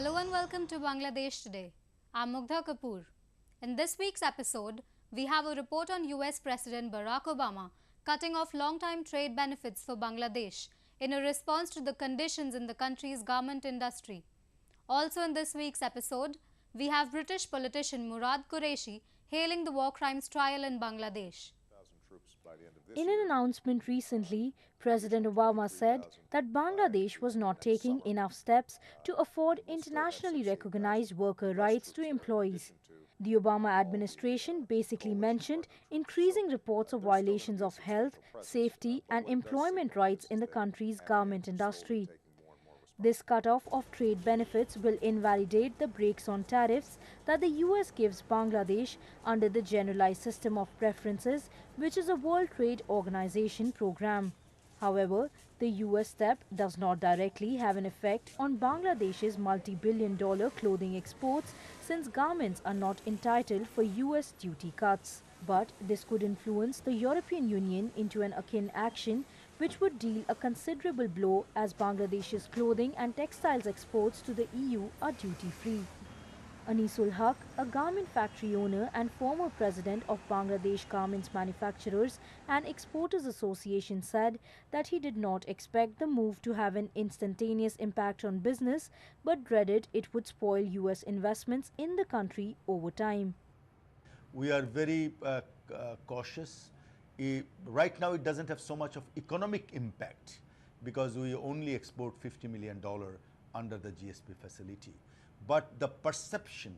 Hello and welcome to Bangladesh Today. I'm Mugdha Kapoor. In this week's episode, we have a report on US President Barack Obama cutting off long-time trade benefits for Bangladesh in a response to the conditions in the country's garment industry. Also in this week's episode, we have British politician Murad Qureshi hailing the war crimes trial in Bangladesh. In an announcement recently, President Obama said that Bangladesh was not taking enough steps to afford internationally recognized worker rights to employees. The Obama administration basically mentioned increasing reports of violations of health, safety and employment rights in the country's garment industry. This cutoff of trade benefits will invalidate the brakes on tariffs that the US gives Bangladesh under the Generalized System of Preferences, which is a World Trade Organization program. However, the US step does not directly have an effect on Bangladesh's multi-billion-dollar clothing exports since garments are not entitled for US duty cuts. But this could influence the European Union into an akin action which would deal a considerable blow as Bangladesh's clothing and textiles exports to the EU are duty-free. Anisul Haq, a garment factory owner and former president of Bangladesh Garments Manufacturers and Exporters Association, said that he did not expect the move to have an instantaneous impact on business but dreaded it would spoil US investments in the country over time. We are very cautious. Right now it doesn't have so much of economic impact because we only export $50 million under the GSP facility. But the perception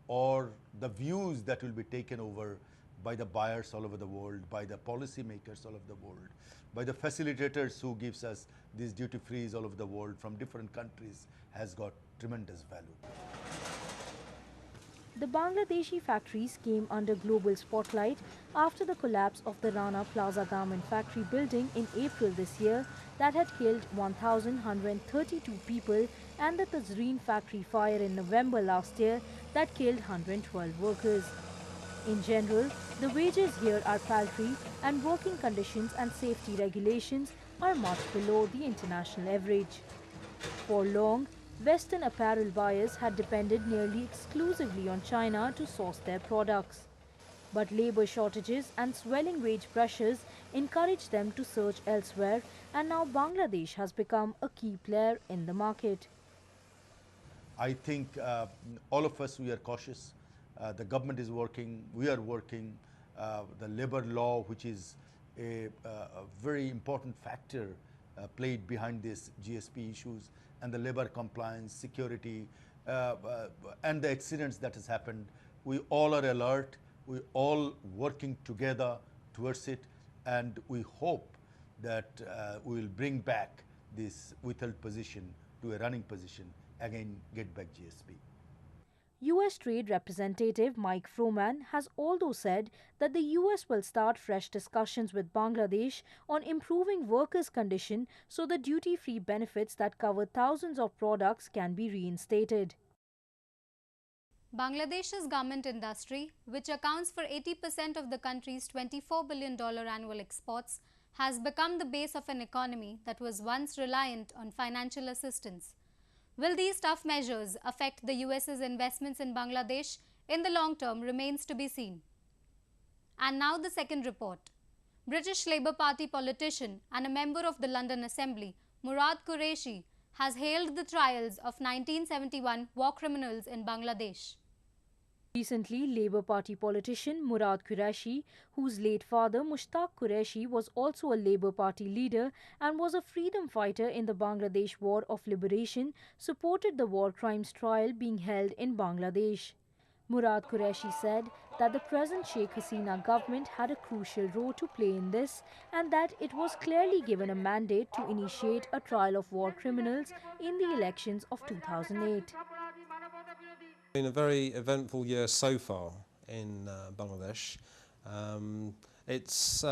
or the views that will be taken over by the buyers all over the world, by the policymakers all over the world, by the facilitators who gives us these duty-frees all over the world from different countries has got tremendous value. The Bangladeshi factories came under global spotlight after the collapse of the Rana Plaza garment factory building in April this year that had killed 1,132 people, and the Tazreen factory fire in November last year that killed 112 workers. In general, the wages here are paltry and working conditions and safety regulations are much below the international average. For long, Western apparel buyers had depended nearly exclusively on China to source their products. But labor shortages and swelling wage pressures encouraged them to search elsewhere, and now Bangladesh has become a key player in the market. I think all of us, we are cautious. The government is working, we are working. The labor law, which is a very important factor played behind these GSP issues, and the labor compliance, security, and the accidents that has happened. We all are alert, we all working together towards it, and we hope that we will bring back this withheld position to a running position, again get back GSP. US Trade Representative Mike Froman has although said that the US will start fresh discussions with Bangladesh on improving workers' conditions so the duty-free benefits that cover thousands of products can be reinstated. Bangladesh's garment industry, which accounts for 80% of the country's $24 billion annual exports, has become the base of an economy that was once reliant on financial assistance. Will these tough measures affect the US's investments in Bangladesh in the long term remains to be seen. And now the second report. British Labour Party politician and a member of the London Assembly, Murad Qureshi, has hailed the trials of 1971 war criminals in Bangladesh. Recently, Labour Party politician Murad Qureshi, whose late father Mushtaq Qureshi was also a Labour Party leader and was a freedom fighter in the Bangladesh War of Liberation, supported the war crimes trial being held in Bangladesh. Murad Qureshi said that the present Sheikh Hasina government had a crucial role to play in this and that it was clearly given a mandate to initiate a trial of war criminals in the elections of 2008. It's been a very eventful year so far in Bangladesh. It's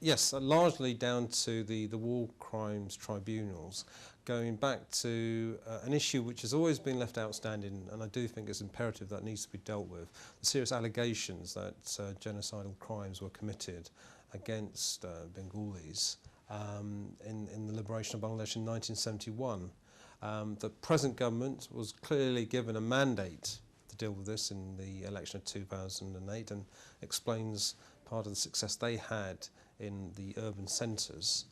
yes, largely down to the war crimes tribunals, going back to an issue which has always been left outstanding, and I do think it's imperative that needs to be dealt with. The serious allegations that genocidal crimes were committed against Bengalis in the liberation of Bangladesh in 1971. The present government was clearly given a mandate to deal with this in the election of 2008 and explains part of the success they had in the urban centres.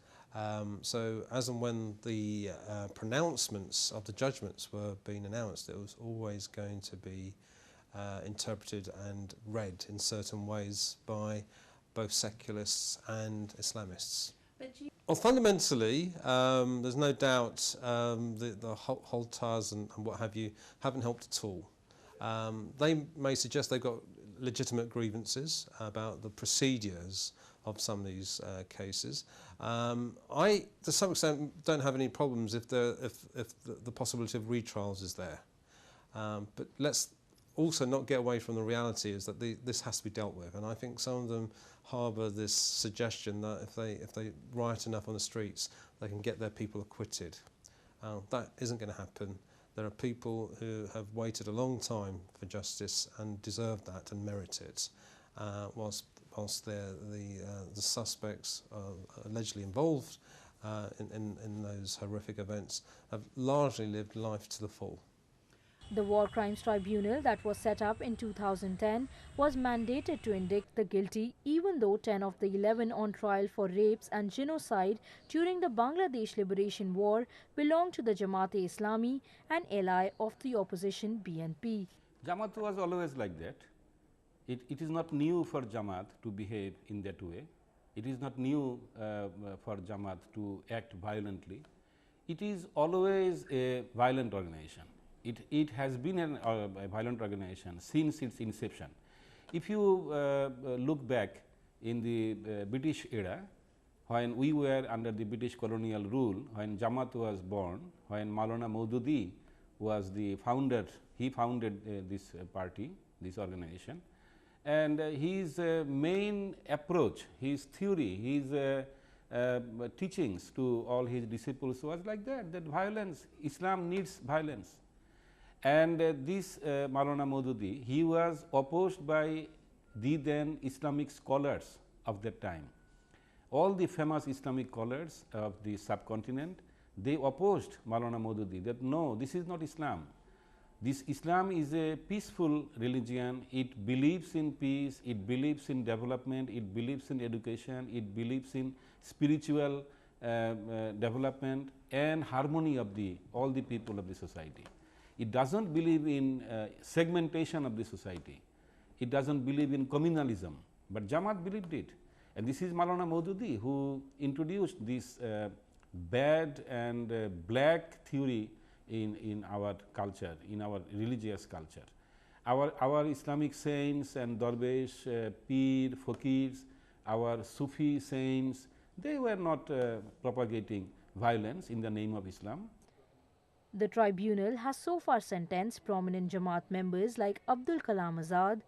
So as and when the pronouncements of the judgments were being announced, it was always going to be interpreted and read in certain ways by both secularists and Islamists. Well, fundamentally, there's no doubt the Holtars and what have you haven't helped at all. They may suggest they've got legitimate grievances about the procedures of some of these cases. I, to some extent, don't have any problems if the possibility of retrials is there. But let's also not get away from the reality is that this has to be dealt with, and I think some of them harbour this suggestion that if they riot enough on the streets, they can get their people acquitted. That isn't going to happen. There are people who have waited a long time for justice and deserve that and merit it, whilst the suspects allegedly involved in those horrific events have largely lived life to the full. The War Crimes Tribunal that was set up in 2010 was mandated to indict the guilty, even though 10 of the 11 on trial for rapes and genocide during the Bangladesh Liberation War belonged to the Jamaat-e-Islami, an ally of the opposition BNP. Jamaat was always like that. It is not new for Jamaat to behave in that way. It is not new for Jamaat to act violently. It is always a violent organization. It has been a violent organization since its inception. If you look back in the British era, when we were under the British colonial rule, when Jamaat was born, when Maulana Maududi was the founder, he founded this party, this organization, and his main approach, his theory, his teachings to all his disciples was like that violence, Islam needs violence. And this Maulana Maududi, he was opposed by the then Islamic scholars of that time. All the famous Islamic scholars of the subcontinent, they opposed Maulana Maududi that no, this is not Islam. This Islam is a peaceful religion, it believes in peace, it believes in development, it believes in education, it believes in spiritual development and harmony of all the people of the society. It does not believe in segmentation of the society. It does not believe in communalism, but Jamaat believed it. And this is Maulana Maududi who introduced this bad and black theory in our culture, in our religious culture. Our Islamic saints and Darwish, Pir, Fakirs, our Sufi saints, they were not propagating violence in the name of Islam. The tribunal has so far sentenced prominent Jamaat members like Abdul Kalam Azad,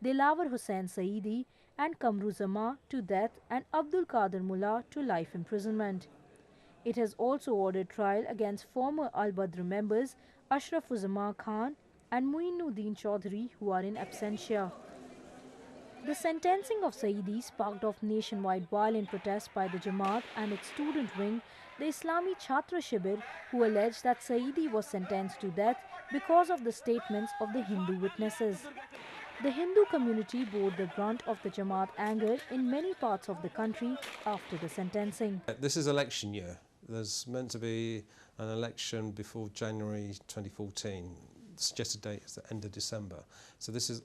Dilawar Hussain Saidi and Kamru Zama to death and Abdul Qadir Mullah to life imprisonment. It has also ordered trial against former Al-Badr members Ashraf Uzzama Khan and Muinuddin Chaudhary, who are in absentia. The sentencing of Saidi sparked off nationwide violent protests by the Jamaat and its student wing, the Islami Chhatra Shibir, who alleged that Saidi was sentenced to death because of the statements of the Hindu witnesses. The Hindu community bore the brunt of the Jamaat anger in many parts of the country after the sentencing. This is election year. There's meant to be an election before January 2014. The suggested date is the end of December. So this is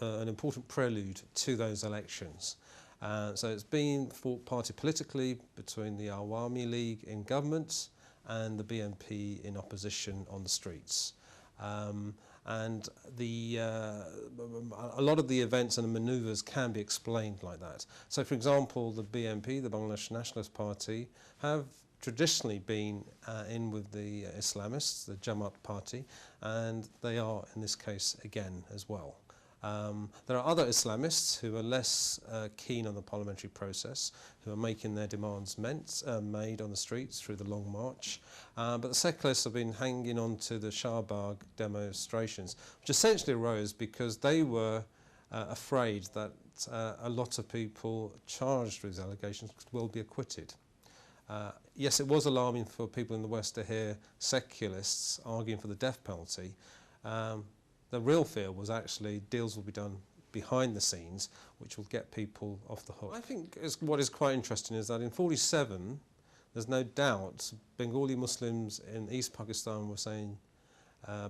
an important prelude to those elections. So it's been fought party politically between the Awami League in government and the BNP in opposition on the streets. And a lot of the events and the manoeuvres can be explained like that. So, for example, the BNP, the Bangladesh Nationalist Party, have traditionally been in with the Islamists, the Jamaat Party, and they are in this case again as well. There are other Islamists who are less keen on the parliamentary process, who are making their demands made on the streets through the Long March. But the secularists have been hanging on to the Shahbag demonstrations, which essentially arose because they were afraid that a lot of people charged with these allegations will be acquitted. Yes, it was alarming for people in the West to hear secularists arguing for the death penalty. The real fear was actually deals will be done behind the scenes, which will get people off the hook. I think what is quite interesting is that in 1947, there's no doubt Bengali Muslims in East Pakistan were saying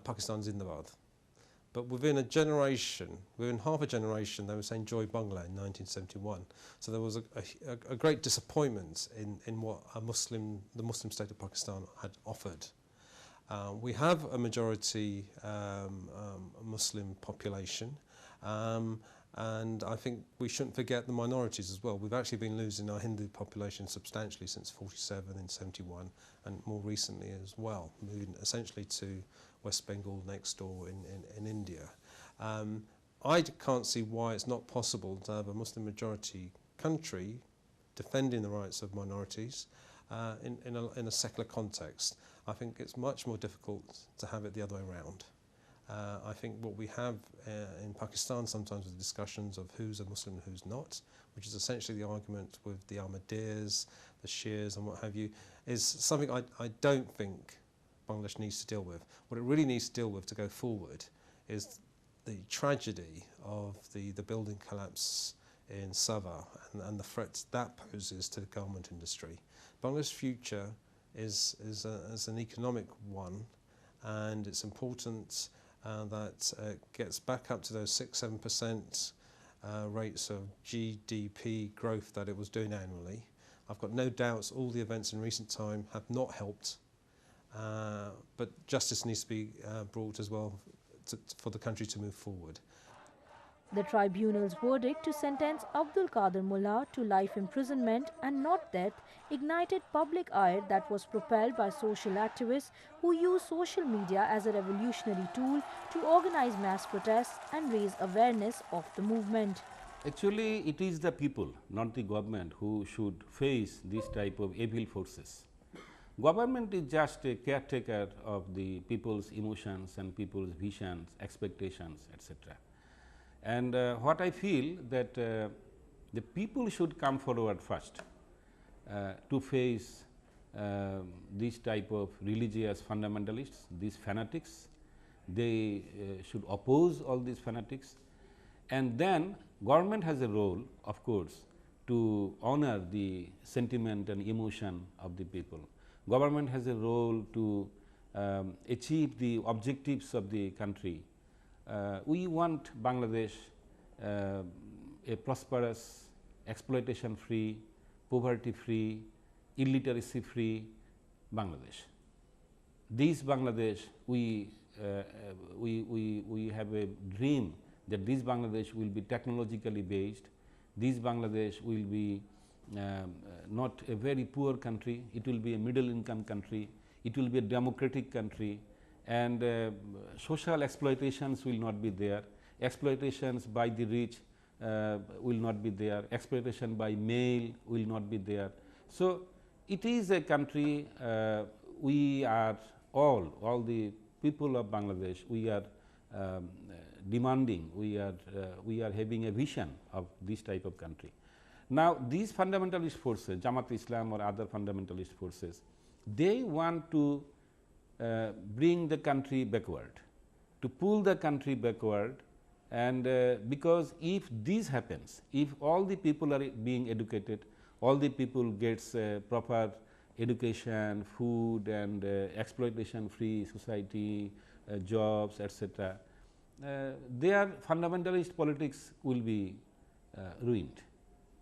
Pakistan's Zindabad. But within a generation, within half a generation, they were saying Joy Bangla in 1971. So there was a great disappointment in what the Muslim state of Pakistan had offered. We have a majority Muslim population, and I think we shouldn't forget the minorities as well. We've actually been losing our Hindu population substantially since 47 and 71, and more recently as well, moving essentially to West Bengal next door in India. I can't see why it's not possible to have a Muslim majority country defending the rights of minorities in a secular context. I think it's much more difficult to have it the other way around. I think what we have in Pakistan sometimes with discussions of who's a Muslim and who's not, which is essentially the argument with the Ahmadiyas, the Shias and what have you, is something I don't think Bangladesh needs to deal with. What it really needs to deal with to go forward is the tragedy of the building collapse in Sabah and the threats that poses to the garment industry. Bangladesh's future is an economic one, and it's important that it gets back up to those 6-7% rates of GDP growth that it was doing annually. I've got no doubts all the events in recent time have not helped, but justice needs to be brought as well for the country to move forward. The tribunal's verdict to sentence Abdul Qadir Mullah to life imprisonment and not death ignited public ire that was propelled by social activists who use social media as a revolutionary tool to organize mass protests and raise awareness of the movement. Actually, it is the people, not the government, who should face this type of evil forces. Government is just a caretaker of the people's emotions and people's visions, expectations, etc. And what I feel that the people should come forward first to face this type of religious fundamentalists, these fanatics. They should oppose all these fanatics, and then government has a role, of course, to honor the sentiment and emotion of the people. Government has a role to achieve the objectives of the country. We want Bangladesh a prosperous, exploitation-free, poverty-free, illiteracy-free Bangladesh. This Bangladesh, we have a dream that this Bangladesh will be technologically based. This Bangladesh will be not a very poor country. It will be a middle-income country. It will be a democratic country. And social exploitations will not be there, exploitations by the rich will not be there, exploitation by male will not be there. So, it is a country we are all the people of Bangladesh, we are demanding, we are having a vision of this type of country. Now, these fundamentalist forces, Jamaat Islam or other fundamentalist forces, they want to bring the country backward, to pull the country backward, and because if this happens, if all the people are being educated, all the people gets proper education, food and exploitation free society, jobs, etc., their fundamentalist politics will be ruined.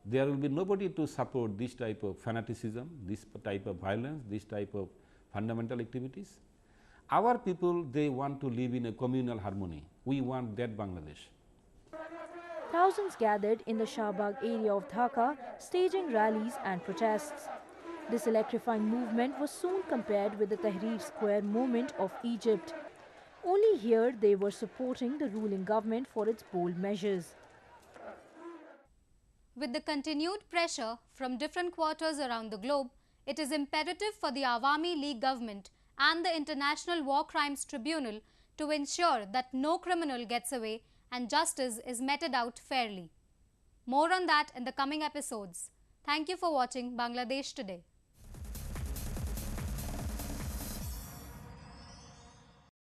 There will be nobody to support this type of fanaticism, this type of violence, this type of fundamental activities. Our people, they want to live in a communal harmony. We want that Bangladesh. Thousands gathered in the Shahbag area of Dhaka, staging rallies and protests. This electrifying movement was soon compared with the Tahrir Square movement of Egypt. Only here they were supporting the ruling government for its bold measures. With the continued pressure from different quarters around the globe, it is imperative for the Awami League government and the International War Crimes Tribunal to ensure that no criminal gets away and justice is meted out fairly. More on that in the coming episodes. Thank you for watching Bangladesh Today.